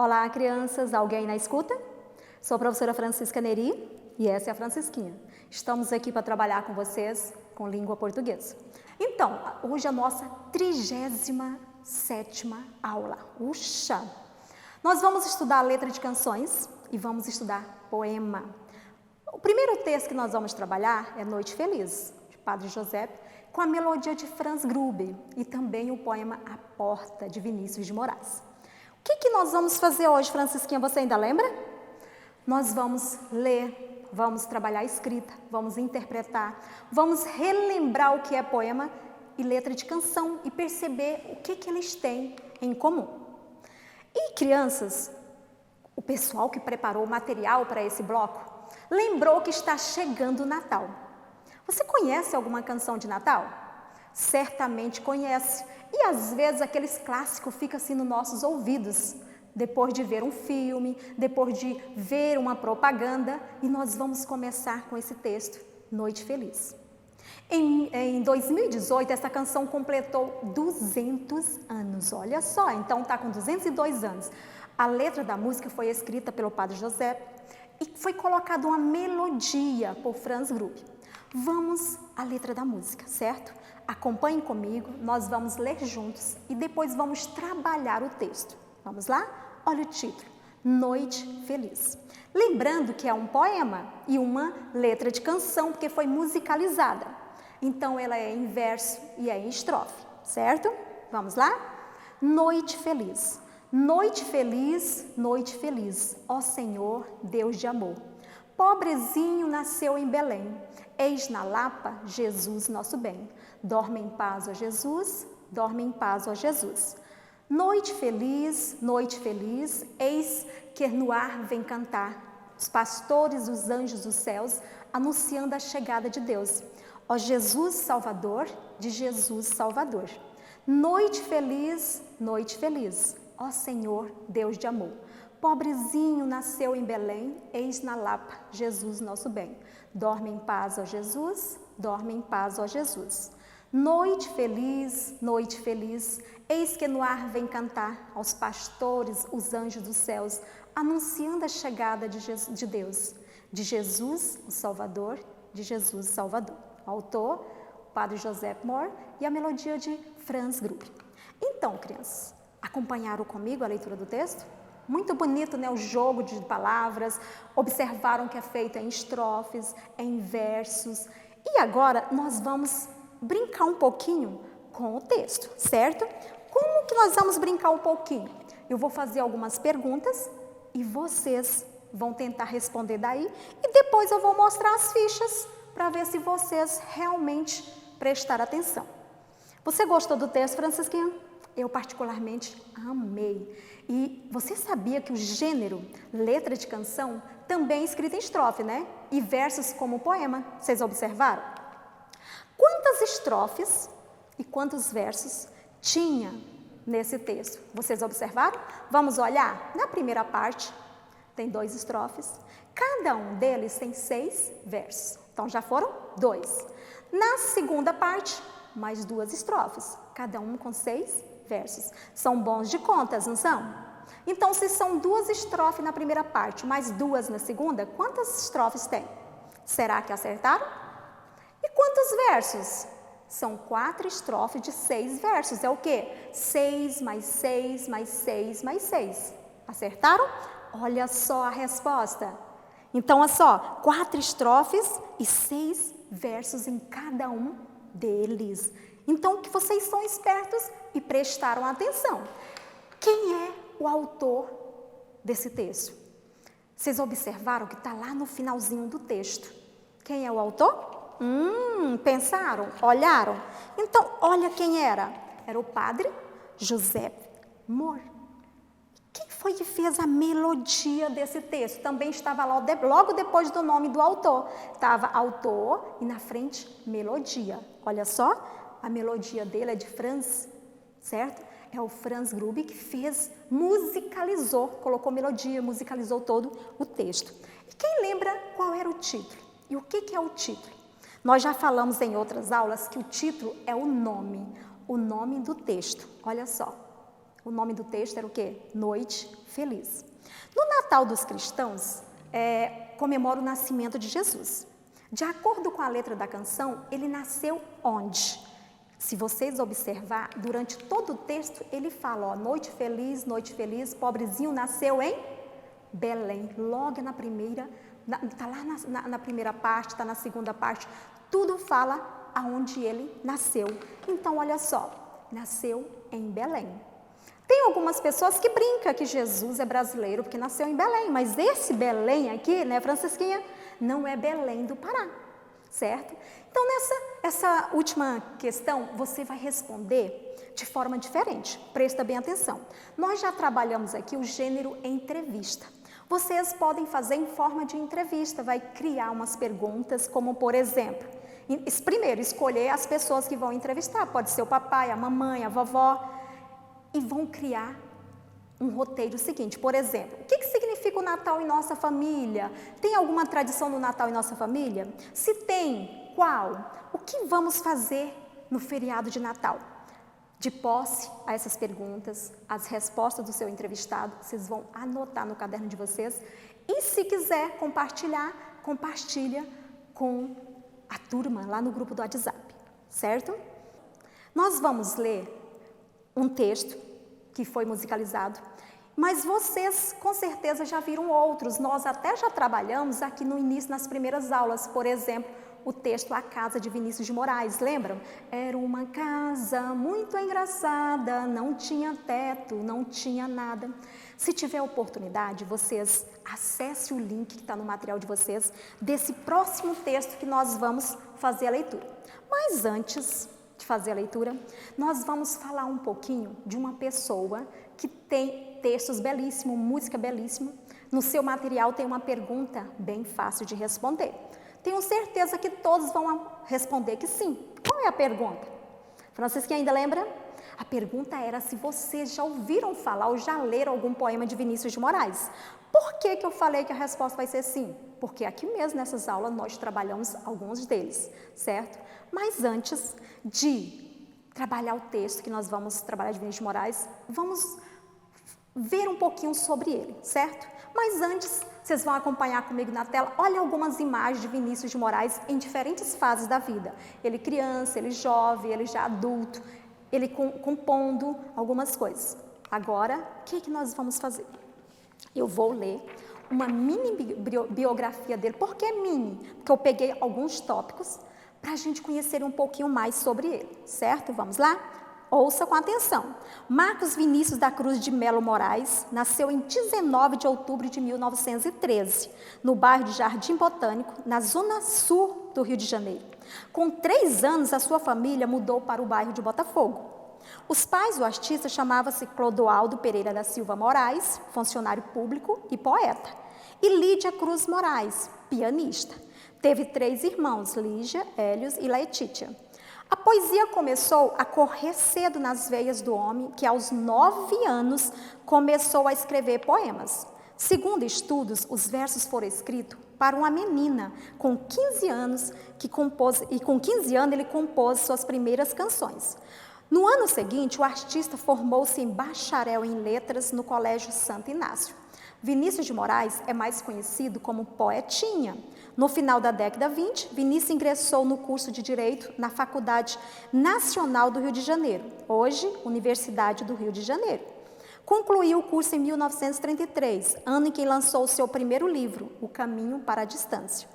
Olá, crianças, alguém na escuta? Sou a professora Francisca Neri e essa é a Francisquinha. Estamos aqui para trabalhar com vocês com língua portuguesa. Então, hoje é a nossa 37ª aula. Uxa! Nós vamos estudar a letra de canções e vamos estudar poema. O primeiro texto que nós vamos trabalhar é Noite Feliz, de Padre José, com a melodia de Franz Gruber e também o poema A Porta, de Vinícius de Moraes. O que nós vamos fazer hoje, Francisquinha? Você ainda lembra? Nós vamos ler, vamos trabalhar a escrita, vamos interpretar, vamos relembrar o que é poema e letra de canção e perceber o que eles têm em comum. E crianças, o pessoal que preparou o material para esse bloco, lembrou que está chegando o Natal. Você conhece alguma canção de Natal? Certamente conhece. E às vezes aqueles clássicos ficam assim nos nossos ouvidos, depois de ver um filme, depois de ver uma propaganda. E nós vamos começar com esse texto, Noite Feliz. Em 2018, essa canção completou 200 anos. Olha só, então está com 202 anos. A letra da música foi escrita pelo Padre José e foi colocada uma melodia por Franz Gruber. Vamos à letra da música, certo? Acompanhem comigo, nós vamos ler juntos e depois vamos trabalhar o texto. Vamos lá? Olha o título, Noite Feliz. Lembrando que é um poema e uma letra de canção, porque foi musicalizada. Então, ela é em verso e é em estrofe, certo? Vamos lá? Noite Feliz. Noite feliz, ó Senhor, Deus de amor. Pobrezinho nasceu em Belém, eis na Lapa Jesus nosso bem. Dorme em paz, ó Jesus, dorme em paz, ó Jesus. Noite feliz, eis que no ar vem cantar os pastores, os anjos dos céus, anunciando a chegada de Deus. Ó Jesus Salvador, de Jesus Salvador. Noite feliz, ó Senhor, Deus de amor. Pobrezinho nasceu em Belém, eis na Lapa Jesus nosso bem. Dorme em paz, ó Jesus, dorme em paz, ó Jesus. Noite feliz, eis que no ar vem cantar aos pastores, os anjos dos céus, anunciando a chegada de Deus, de Jesus, o Salvador, de Jesus, o Salvador. Autor, Padre José Mohr, e a melodia de Franz Gruber. Então, crianças, acompanharam comigo a leitura do texto? Muito bonito, né? O jogo de palavras, observaram que é feito em estrofes, em versos. E agora nós vamos brincar um pouquinho com o texto, certo? Como que nós vamos brincar um pouquinho? Eu vou fazer algumas perguntas e vocês vão tentar responder daí e depois eu vou mostrar as fichas para ver se vocês realmente prestaram atenção. Você gostou do texto, Francisquinha? Eu particularmente amei. E você sabia que o gênero letra de canção também é escrito em estrofe, né? E versos como poema. Vocês observaram? Quantas estrofes e quantos versos tinha nesse texto? Vocês observaram? Vamos olhar? Na primeira parte, tem 2 estrofes. Cada um deles tem 6 versos. Então, já foram 2. Na segunda parte, mais 2 estrofes. Cada um com 6 versos. São bons de contas, não são? Então, se são 2 estrofes na primeira parte, mais 2 na segunda, quantas estrofes tem? Será que acertaram? E quantos versos? São 4 estrofes de 6 versos. É o quê? 6 mais 6 mais 6 mais 6. Acertaram? Olha só a resposta. Então, olha só, 4 estrofes e 6 versos em cada um deles. Então, que vocês são espertos e prestaram atenção. Quem é o autor desse texto? Vocês observaram que está lá no finalzinho do texto. Quem é o autor? Pensaram? Olharam? Então, olha quem era. Era o Padre José Mohr. Quem foi que fez a melodia desse texto? Também estava lá logo depois do nome do autor. Estava autor e na frente melodia. Olha só, a melodia dele é de Franz, certo? É o Franz Gruber que fez, musicalizou, colocou melodia, musicalizou todo o texto. E quem lembra qual era o título? E o que é o título? Nós já falamos em outras aulas que o título é o nome do texto. Olha só. O nome do texto era o quê? Noite Feliz. No Natal dos cristãos, comemora o nascimento de Jesus. De acordo com a letra da canção, ele nasceu onde? Se vocês observar, durante todo o texto, ele fala, ó, noite feliz, pobrezinho nasceu em Belém. Logo na primeira, está lá na primeira parte, está na segunda parte, tudo fala aonde ele nasceu. Então, olha só, nasceu em Belém. Tem algumas pessoas que brincam que Jesus é brasileiro porque nasceu em Belém, mas esse Belém aqui, né, Francisquinha, não é Belém do Pará, certo? Então, essa última questão, você vai responder de forma diferente, presta bem atenção. Nós já trabalhamos aqui o gênero entrevista. Vocês podem fazer em forma de entrevista, vai criar umas perguntas, como por exemplo, primeiro escolher as pessoas que vão entrevistar, pode ser o papai, a mamãe, a vovó, e vão criar um roteiro seguinte. Por exemplo, o que significa o Natal em nossa família? Tem alguma tradição no Natal em nossa família? Se tem, qual? O que vamos fazer no feriado de Natal? De posse a essas perguntas, as respostas do seu entrevistado, vocês vão anotar no caderno de vocês. E se quiser compartilhar, compartilha com a turma lá no grupo do WhatsApp, certo? Nós vamos ler um texto que foi musicalizado, mas vocês com certeza já viram outros, nós até já trabalhamos aqui no início, nas primeiras aulas, por exemplo, o texto A Casa de Vinícius de Moraes, lembram? Era uma casa muito engraçada, não tinha teto, não tinha nada. Se tiver oportunidade, vocês acessem o link que está no material de vocês, desse próximo texto que nós vamos fazer a leitura. Mas antes de fazer a leitura, nós vamos falar um pouquinho de uma pessoa que tem textos belíssimos, música belíssima. No seu material tem uma pergunta bem fácil de responder. Tenho certeza que todos vão responder que sim. Qual é a pergunta? Francisca ainda lembra? A pergunta era se vocês já ouviram falar ou já leram algum poema de Vinícius de Moraes. Por que eu falei que a resposta vai ser sim? Porque aqui mesmo nessas aulas nós trabalhamos alguns deles, certo? Mas antes de trabalhar o texto que nós vamos trabalhar de Vinícius de Moraes, vamos ver um pouquinho sobre ele, certo? Mas antes, vocês vão acompanhar comigo na tela, olha algumas imagens de Vinícius de Moraes em diferentes fases da vida. Ele criança, ele jovem, ele já adulto, ele compondo algumas coisas. Agora, o que nós vamos fazer? Eu vou ler uma mini biografia dele. Por que mini? Porque eu peguei alguns tópicos para a gente conhecer um pouquinho mais sobre ele, certo? Vamos lá? Ouça com atenção. Marcos Vinícius da Cruz de Melo Moraes nasceu em 19 de outubro de 1913, no bairro de Jardim Botânico, na zona sul do Rio de Janeiro. Com 3 anos, a sua família mudou para o bairro de Botafogo. Os pais do artista chamavam-se Clodoaldo Pereira da Silva Moraes, funcionário público e poeta, e Lídia Cruz Moraes, pianista. Teve 3 irmãos, Lígia, Hélios e Letícia. A poesia começou a correr cedo nas veias do homem, que aos 9 anos começou a escrever poemas. Segundo estudos, os versos foram escritos para uma menina com 15 anos, e com 15 anos ele compôs suas primeiras canções. No ano seguinte, o artista formou-se em bacharel em letras no Colégio Santo Inácio. Vinícius de Moraes é mais conhecido como Poetinha. No final da década 20, Vinícius ingressou no curso de Direito na Faculdade Nacional do Rio de Janeiro, hoje Universidade do Rio de Janeiro. Concluiu o curso em 1933, ano em que lançou o seu primeiro livro, O Caminho para a Distância.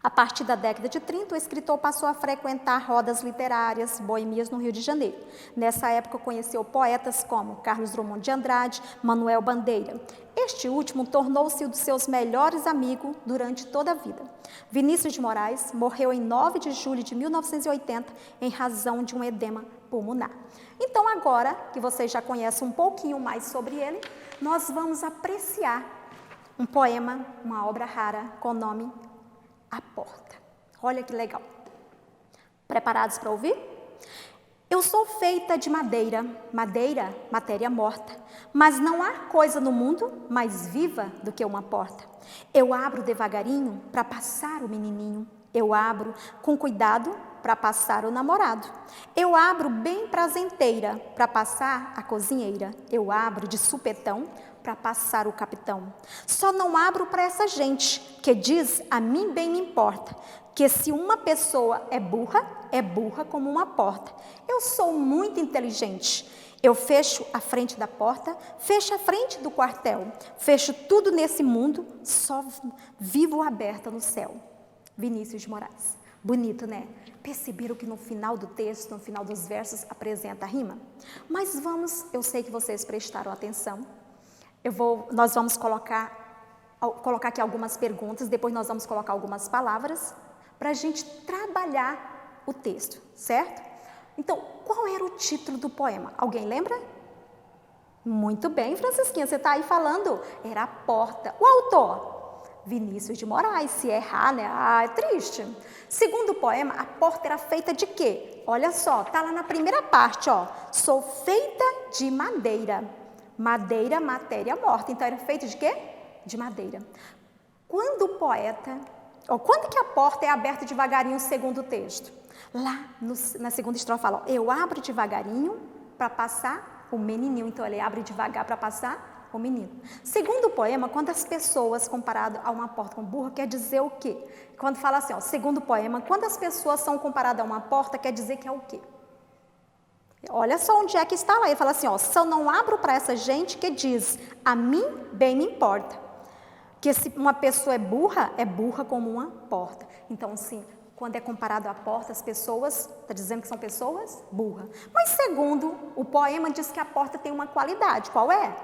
A partir da década de 30, o escritor passou a frequentar rodas literárias, boêmias no Rio de Janeiro. Nessa época, conheceu poetas como Carlos Drummond de Andrade, Manuel Bandeira. Este último tornou-se um dos seus melhores amigos durante toda a vida. Vinícius de Moraes morreu em 9 de julho de 1980 em razão de um edema pulmonar. Então, agora que vocês já conhecem um pouquinho mais sobre ele, nós vamos apreciar um poema, uma obra rara com o nome A Porta. Olha que legal. Preparados para ouvir? Eu sou feita de madeira, madeira, matéria morta, mas não há coisa no mundo mais viva do que uma porta. Eu abro devagarinho para passar o menininho. Eu abro com cuidado para passar o namorado. Eu abro bem prazenteira para passar a cozinheira. Eu abro de supetão para passar o capitão. Só não abro para essa gente que diz a mim bem me importa, que se uma pessoa é burra como uma porta. Eu sou muito inteligente. Eu fecho a frente da porta, fecho a frente do quartel, fecho tudo nesse mundo, só vivo aberta no céu. Vinícius de Moraes. Bonito, né? Perceberam que no final do texto, no final dos versos, apresenta a rima? Mas vamos, eu sei que vocês prestaram atenção. Nós vamos colocar aqui algumas perguntas, depois nós vamos colocar algumas palavras para a gente trabalhar o texto, certo? Então, qual era o título do poema? Alguém lembra? Muito bem, Francisquinha, você está aí falando. Era A Porta. O autor? Vinícius de Moraes. Se errar, né? É triste. Segundo o poema, a porta era feita de quê? Olha só, está lá na primeira parte, ó. Sou feita de madeira. Madeira, matéria morta. Então, era feita de quê? De madeira. Quando que a porta é aberta devagarinho, segundo o texto? Lá na segunda estrofe fala, ó, eu abro devagarinho para passar o menininho. Então, ele abre devagar para passar o menino. Segundo o poema, quando as pessoas, comparado a uma porta com burra, quer dizer o quê? Quando fala assim, ó, segundo o poema, quando as pessoas são comparadas a uma porta, quer dizer que é o quê? Olha só onde é que está lá. Ele fala assim, ó, só não abro para essa gente que diz, a mim bem me importa. Que se uma pessoa é burra como uma porta. Então, assim, quando é comparado à porta, as pessoas, está dizendo que são pessoas burras. Mas segundo o poema, diz que a porta tem uma qualidade. Qual é?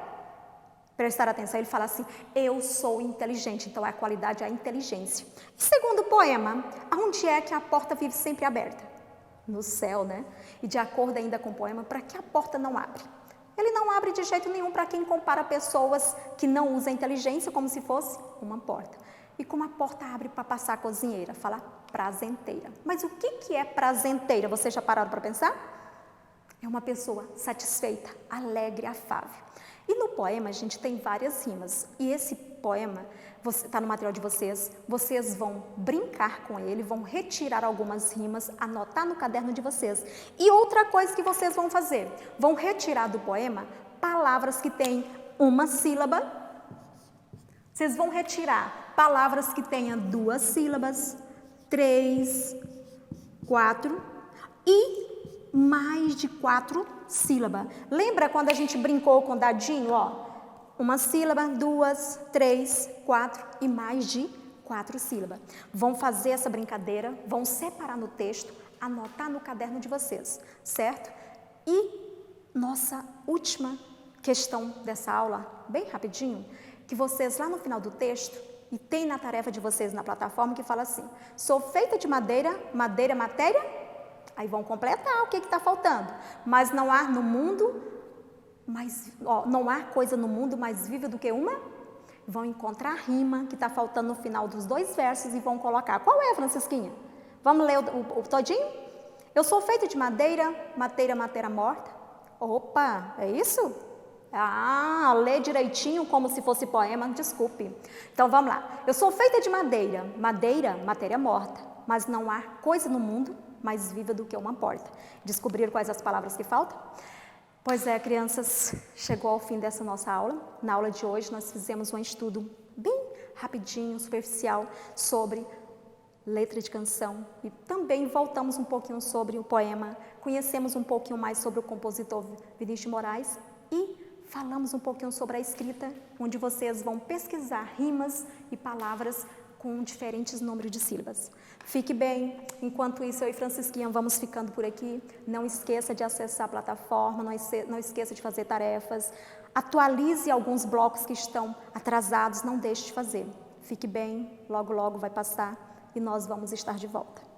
Prestar atenção, ele fala assim, eu sou inteligente. Então, a qualidade é a inteligência. E segundo o poema, aonde é que a porta vive sempre aberta? No céu, né? E de acordo ainda com o poema, para que a porta não abre? Ele não abre de jeito nenhum para quem compara pessoas que não usam a inteligência como se fosse uma porta. E como a porta abre para passar a cozinheira? Fala prazenteira. Mas o que é prazenteira? Vocês já pararam para pensar? É uma pessoa satisfeita, alegre, afável. E no poema a gente tem várias rimas. E esse poema está no material de vocês. Vocês vão brincar com ele, vão retirar algumas rimas, anotar no caderno de vocês. E outra coisa que vocês vão fazer, vão retirar do poema palavras que têm uma sílaba. Vocês vão retirar palavras que tenham 2 sílabas, 3, 4 e mais de 4 sílabas. Lembra quando a gente brincou com o dadinho, ó? 1 sílaba, 2, 3, 4 e mais de 4 sílabas. Vão fazer essa brincadeira, vão separar no texto, anotar no caderno de vocês, certo? E nossa última questão dessa aula, bem rapidinho, que vocês lá no final do texto, e tem na tarefa de vocês na plataforma que fala assim, sou feita de madeira, madeira, matéria, aí vão completar o que está faltando, mas não há no mundo, não há coisa no mundo mais viva do que uma, vão encontrar a rima que está faltando no final dos 2 versos e vão colocar, qual é, Francisquinha? Vamos ler o todinho? Eu sou feita de madeira, matéria, matéria morta, opa, é isso? Lê direitinho como se fosse poema, desculpe. Então, vamos lá. Eu sou feita de madeira, madeira, matéria morta, mas não há coisa no mundo mais viva do que uma porta. Descobriram quais as palavras que faltam? Pois é, crianças, chegou ao fim dessa nossa aula. Na aula de hoje, nós fizemos um estudo bem rapidinho, superficial, sobre letra de canção e também voltamos um pouquinho sobre o poema, conhecemos um pouquinho mais sobre o compositor Vinícius de Moraes e falamos um pouquinho sobre a escrita, onde vocês vão pesquisar rimas e palavras com diferentes números de sílabas. Fique bem, enquanto isso eu e Francisquinha vamos ficando por aqui. Não esqueça de acessar a plataforma, não esqueça de fazer tarefas, atualize alguns blocos que estão atrasados, não deixe de fazer. Fique bem, logo logo vai passar e nós vamos estar de volta.